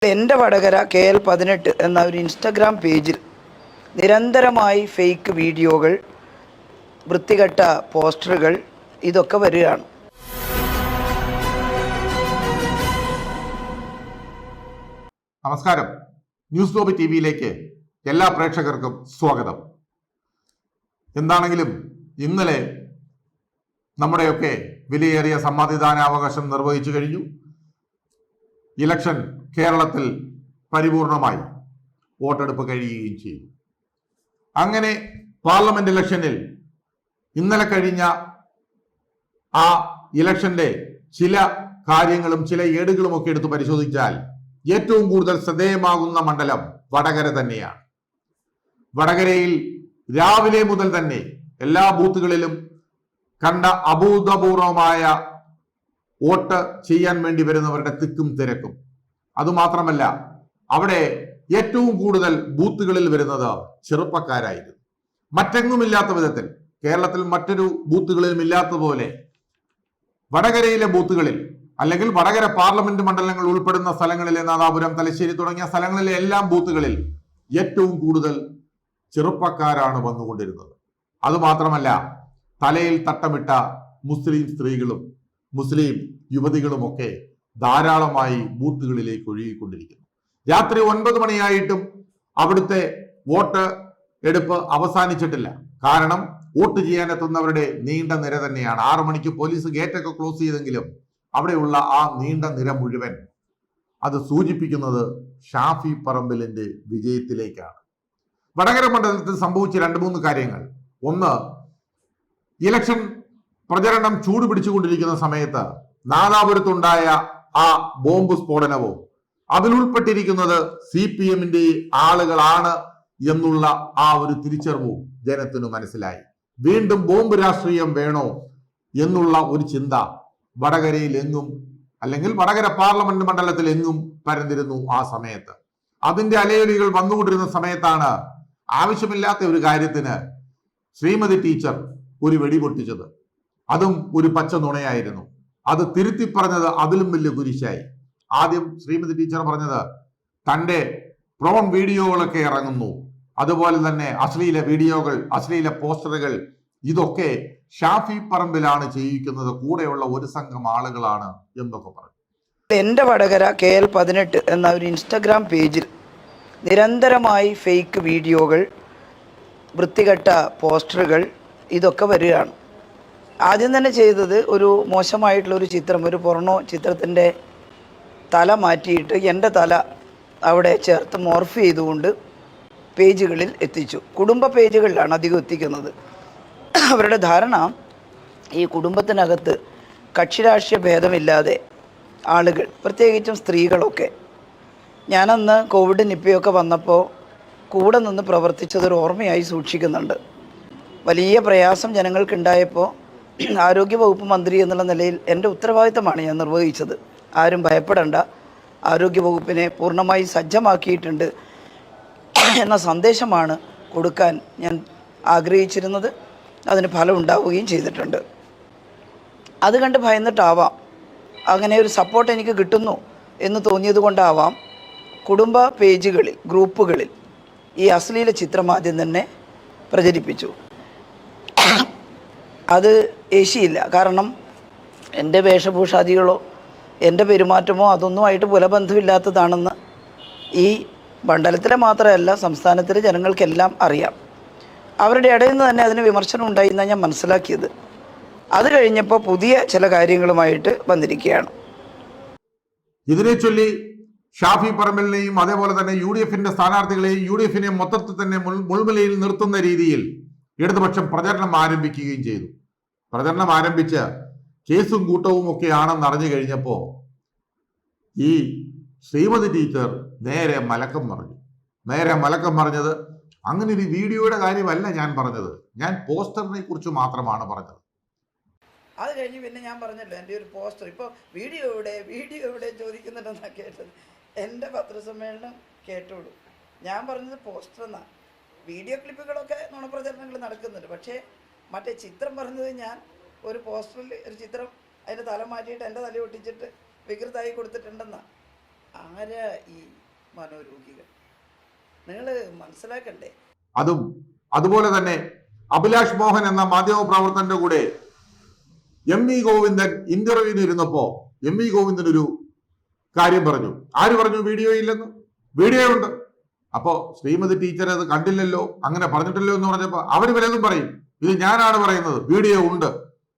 എൻ്റെ വടകര KL18 എന്ന ഒരു ഇൻസ്റ്റഗ്രാം പേജിൽ നിരന്തരമായി ഫേക്ക് വീഡിയോകൾ, വൃത്തികെട്ട പോസ്റ്ററുകൾ ഇതൊക്കെ വരികയാണ്. നമസ്കാരം. ന്യൂസ് ഗ്ലോബ് ടിവിയിലേക്ക് എല്ലാ പ്രേക്ഷകർക്കും സ്വാഗതം. എന്താണെങ്കിലും ഇന്നലെ നമ്മുടെയൊക്കെ വിലയേറിയ സമ്മതിദാനാവകാശം നിർവഹിച്ചു കഴിഞ്ഞു. ഇലക്ഷൻ കേരളത്തിൽ പരിപൂർണമായി വോട്ടെടുപ്പ് കഴിയുകയും ചെയ്തു. അങ്ങനെ പാർലമെന്റ് ഇലക്ഷനിൽ ഇന്നലെ കഴിഞ്ഞ ആ ഇലക്ഷന്റെ ചില കാര്യങ്ങളും ചില ഏടുകളും ഒക്കെ എടുത്ത് പരിശോധിച്ചാൽ ഏറ്റവും കൂടുതൽ ശ്രദ്ധേയമാകുന്ന മണ്ഡലം വടകര തന്നെയാണ്. വടകരയിൽ രാവിലെ മുതൽ തന്നെ എല്ലാ ബൂത്തുകളിലും കണ്ട അഭൂതപൂർവമായ വോട്ട് ചെയ്യാൻ വേണ്ടി വരുന്നവരുടെ തിക്കും തിരക്കും. അതുമാത്രമല്ല, അവിടെ ഏറ്റവും കൂടുതൽ ബൂത്തുകളിൽ വരുന്നത് ചെറുപ്പക്കാരായിരുന്നു. മറ്റെങ്ങുമില്ലാത്ത വിധത്തിൽ, കേരളത്തിൽ മറ്റൊരു ബൂത്തുകളിലും ഇല്ലാത്തതുപോലെ വടകരയിലെ ബൂത്തുകളിൽ, അല്ലെങ്കിൽ വടകര പാർലമെന്റ് മണ്ഡലങ്ങൾ ഉൾപ്പെടുന്ന സ്ഥലങ്ങളിലെ നാദാപുരം, തലശ്ശേരി തുടങ്ങിയ സ്ഥലങ്ങളിലെ എല്ലാ ബൂത്തുകളിൽ ഏറ്റവും കൂടുതൽ ചെറുപ്പക്കാരാണ് വന്നുകൊണ്ടിരുന്നത്. അതുമാത്രമല്ല, തലയിൽ തട്ടമിട്ട മുസ്ലിം സ്ത്രീകളും മുസ്ലിം യുവതികളുമൊക്കെ ധാരാളമായി ബൂത്തുകളിലേക്ക് ഒഴുകിക്കൊണ്ടിരിക്കുന്നു. രാത്രി 9 മണിയായിട്ടും അവിടുത്തെ വോട്ട് എടുപ്പ് അവസാനിച്ചിട്ടില്ല. കാരണം വോട്ട് ചെയ്യാനെത്തുന്നവരുടെ നീണ്ട നിര തന്നെയാണ്. 6 മണിക്ക് പോലീസ് ഗേറ്റൊക്കെ ക്ലോസ് ചെയ്തെങ്കിലും അവിടെയുള്ള ആ നീണ്ട നിര മുഴുവൻ അത് സൂചിപ്പിക്കുന്നത് ഷാഫി പറമ്പിലിന്റെ വിജയത്തിലേക്കാണ്. വടകര മണ്ഡലത്തിൽ സംഭവിച്ച 2-3 കാര്യങ്ങൾ. ഒന്ന്, ഇലക്ഷൻ പ്രചരണം ചൂടുപിടിച്ചുകൊണ്ടിരിക്കുന്ന സമയത്ത് നാദാപുരത്തുണ്ടായ ആ ബോംബ് സ്ഫോടനവും അതിലുൾപ്പെട്ടിരിക്കുന്നത് CPM-ന്റെ ആളുകളാണ് എന്നുള്ള ആ ഒരു തിരിച്ചറിവും ജനത്തിനു മനസ്സിലായി. വീണ്ടും ബോംബ് രാഷ്ട്രീയം വേണോ എന്നുള്ള ഒരു ചിന്ത വടകരയിൽ എങ്ങും, അല്ലെങ്കിൽ വടകര പാർലമെന്റ് മണ്ഡലത്തിൽ എങ്ങും പരന്നിരുന്നു ആ സമയത്ത്. അതിന്റെ അലയൊലികൾ വന്നുകൊണ്ടിരുന്ന സമയത്താണ് ആവശ്യമില്ലാത്ത ഒരു കാര്യത്തിന് ശ്രീമതി ടീച്ചർ ഒരു വെടി പൊട്ടിച്ചത്. അതും ഒരു പച്ച നുണയായിരുന്നു. അത് തിരുത്തി പറഞ്ഞത് അതിലും വലിയ കുരിശായി. ആദ്യം ശ്രീമതി ടീച്ചർ പറഞ്ഞത് തന്റെ പ്രോൺ വീഡിയോകളൊക്കെ ഇറങ്ങുന്നു, അതുപോലെ തന്നെ അശ്ലീല വീഡിയോകൾ, അശ്ലീല പോസ്റ്ററുകൾ ഇതൊക്കെ ഷാഫി പറമ്പിലാണ് ചെയ്യിക്കുന്നത്, കൂടെയുള്ള ഒരു സംഘം ആളുകളാണ് എന്നൊക്കെ പറഞ്ഞു. എൻ്റെ വടകര KL18 എന്ന ഒരു ഇൻസ്റ്റഗ്രാം പേജിൽ നിരന്തരമായി ഫേക്ക് വീഡിയോകൾ, വൃത്തികെട്ട പോസ്റ്ററുകൾ ഇതൊക്കെ വരികയാണ്. ആദ്യം തന്നെ ചെയ്തത് ഒരു മോശമായിട്ടുള്ളൊരു ചിത്രം, ഒരു പൊർണോ ചിത്രത്തിൻ്റെ തല മാറ്റിയിട്ട് എൻ്റെ തല അവിടെ ചേർത്ത് മോർഫ് ചെയ്തുകൊണ്ട് പേജുകളിൽ എത്തിച്ചു. കുടുംബ പേജുകളിലാണ് അധികം എത്തിക്കുന്നത്. അവരുടെ ധാരണ ഈ കുടുംബത്തിനകത്ത് കക്ഷിരാഷ്ട്രീയ ഭേദമില്ലാതെ ആളുകൾ, പ്രത്യേകിച്ചും സ്ത്രീകളൊക്കെ, ഞാനന്ന് കോവിഡ് നിപ്പയൊക്കെ വന്നപ്പോൾ കൂടെ നിന്ന് പ്രവർത്തിച്ചതൊരു ഓർമ്മയായി സൂക്ഷിക്കുന്നുണ്ട്. വലിയ പ്രയാസം ജനങ്ങൾക്കുണ്ടായപ്പോൾ ആരോഗ്യവകുപ്പ് മന്ത്രി എന്നുള്ള നിലയിൽ എൻ്റെ ഉത്തരവാദിത്തമാണ് ഞാൻ നിർവഹിച്ചത്. ആരും ഭയപ്പെടേണ്ട, ആരോഗ്യവകുപ്പിനെ പൂർണ്ണമായി സജ്ജമാക്കിയിട്ടുണ്ട് എന്ന സന്ദേശമാണ് കൊടുക്കാൻ ഞാൻ ആഗ്രഹിച്ചിരുന്നത്. അതിന് ഫലം ഉണ്ടാവുകയും ചെയ്തിട്ടുണ്ട്. അത് കണ്ട് ഭയന്നിട്ടാവാം, അങ്ങനെ ഒരു സപ്പോർട്ട് എനിക്ക് കിട്ടുന്നു എന്ന് തോന്നിയത് കൊണ്ടാവാം, കുടുംബ പേജുകളിൽ, ഗ്രൂപ്പുകളിൽ ഈ അശ്ലീല ചിത്രം ആദ്യം തന്നെ പ്രചരിപ്പിച്ചു. അത് ഏശിയില്ല. കാരണം എൻ്റെ വേഷഭൂഷാദികളോ എൻ്റെ പെരുമാറ്റമോ അതൊന്നുമായിട്ട് പുലബന്ധമില്ലാത്തതാണെന്ന് ഈ മണ്ഡലത്തിലെ മാത്രമല്ല സംസ്ഥാനത്തിലെ ജനങ്ങൾക്കെല്ലാം അറിയാം. അവരുടെ ഇടയിൽ നിന്ന് തന്നെ അതിന് വിമർശനം ഉണ്ടായി എന്നാണ് ഞാൻ മനസ്സിലാക്കിയത്. അത് കഴിഞ്ഞപ്പോൾ പുതിയ ചില കാര്യങ്ങളുമായിട്ട് വന്നിരിക്കുകയാണ്. ഇതിനെ ചൊല്ലി ഷാഫി പറമ്പലിനെയും അതേപോലെ തന്നെ UDF-ന്റെ സ്ഥാനാർത്ഥികളെയും UDF-നെ മൊത്തത്തിൽ തന്നെ മുൾമുലയിൽ നിർത്തുന്ന രീതിയിൽ ഇടതുപക്ഷം പ്രചരണം ആരംഭിക്കുകയും ചെയ്തു. പ്രചരണം ആരംഭിച്ച് കേസും കൂട്ടവും ഒക്കെ ആണെന്ന് അറിഞ്ഞു കഴിഞ്ഞപ്പോൾ ഈ ശ്രീമതി ടീച്ചർ നേരെ മലക്കം പറഞ്ഞത് അങ്ങനെ ഒരു വീഡിയോയുടെ കാര്യമല്ല ഞാൻ പറഞ്ഞത്, ഞാൻ പോസ്റ്ററിനെ കുറിച്ച് മാത്രമാണ് പറഞ്ഞത്. അത് കഴിഞ്ഞ് പിന്നെ ഞാൻ പറഞ്ഞല്ലോ, എൻ്റെ ഒരു പോസ്റ്റർ ഇപ്പോൾ വീഡിയോ എവിടെ ചോദിക്കുന്നുണ്ടെന്നാണ് കേട്ടത്. എൻ്റെ പത്രസമ്മേളനം കേട്ടോളൂ. ഞാൻ പറഞ്ഞത് പോസ്റ്റർ എന്നാണ്. വീഡിയോ ക്ലിപ്പുകളൊക്കെ നുണപ്രചരണങ്ങൾ നടക്കുന്നുണ്ട്. പക്ഷേ മറ്റേ ചിത്രം പറഞ്ഞത് ഞാൻ ഒരു പോസ്റ്ററിൽ ഒരു ചിത്രം അതിൻ്റെ തല മാറ്റിയിട്ട് എൻ്റെ തല ഒട്ടിച്ചിട്ട് വികൃതമായി കൊടുത്തിട്ടുണ്ടെന്നാണ്. ആരാ ഈ മനോരോഗികൾ? നിങ്ങൾ മനസ്സിലാക്കണ്ടേ? അതുപോലെ തന്നെ അഭിലാഷ് മോഹൻ എന്ന മാധ്യമ പ്രവർത്തകന്റെ കൂടെ എം.വി. ഗോവിന്ദൻ ഇന്റർവ്യൂവിന് ഇരുന്നപ്പോ എം.വി. ഗോവിന്ദൻ ഒരു കാര്യം പറഞ്ഞു. ആര് പറഞ്ഞു വീഡിയോ ഇല്ലെന്ന്? വീഡിയോ ഉണ്ട്. അപ്പോ ശ്രീമതി ടീച്ചർ അത് കണ്ടില്ലല്ലോ, അങ്ങനെ പറഞ്ഞിട്ടില്ലോ എന്ന് പറഞ്ഞപ്പോ അവര് പലതും പറയും. ഇത് ഞാനാണ് പറയുന്നത്,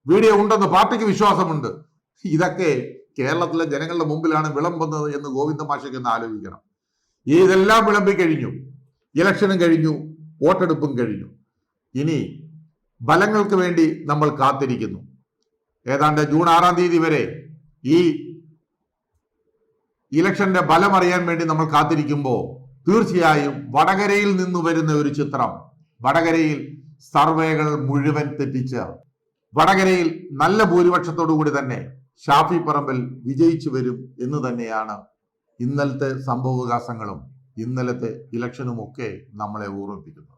വീഡിയോ ഉണ്ടെന്ന് പാർട്ടിക്ക് വിശ്വാസമുണ്ട്. ഇതൊക്കെ കേരളത്തിലെ ജനങ്ങളുടെ മുമ്പിലാണ് വിളമ്പുന്നത് എന്ന് ഗോവിന്ദ മാഷയ്ക്ക് ഒന്ന് ആലോചിക്കണം. ഇതെല്ലാം വിളമ്പി കഴിഞ്ഞു, ഇലക്ഷനും കഴിഞ്ഞു, വോട്ടെടുപ്പും കഴിഞ്ഞു. ഇനി ഫലങ്ങൾക്ക് വേണ്ടി നമ്മൾ കാത്തിരിക്കുന്നു. ഏതാണ്ട് ജൂൺ 6-ാം തീയതി വരെ ഈ ഇലക്ഷന്റെ ഫലം അറിയാൻ വേണ്ടി നമ്മൾ കാത്തിരിക്കുമ്പോൾ തീർച്ചയായും വടകരയിൽ നിന്ന് വരുന്ന ഒരു ചിത്രം, വടകരയിൽ സർവേകൾ മുഴുവൻ തെറ്റിച്ച് വടകരയിൽ നല്ല ഭൂരിപക്ഷത്തോടു കൂടി തന്നെ ഷാഫി പറമ്പിൽ വിജയിച്ചു വരും എന്ന് തന്നെയാണ് ഇന്നലത്തെ സംഭവവികാസങ്ങളും ഇന്നലത്തെ ഇലക്ഷനുമൊക്കെ നമ്മളെ ഓർമ്മിപ്പിക്കുന്നത്.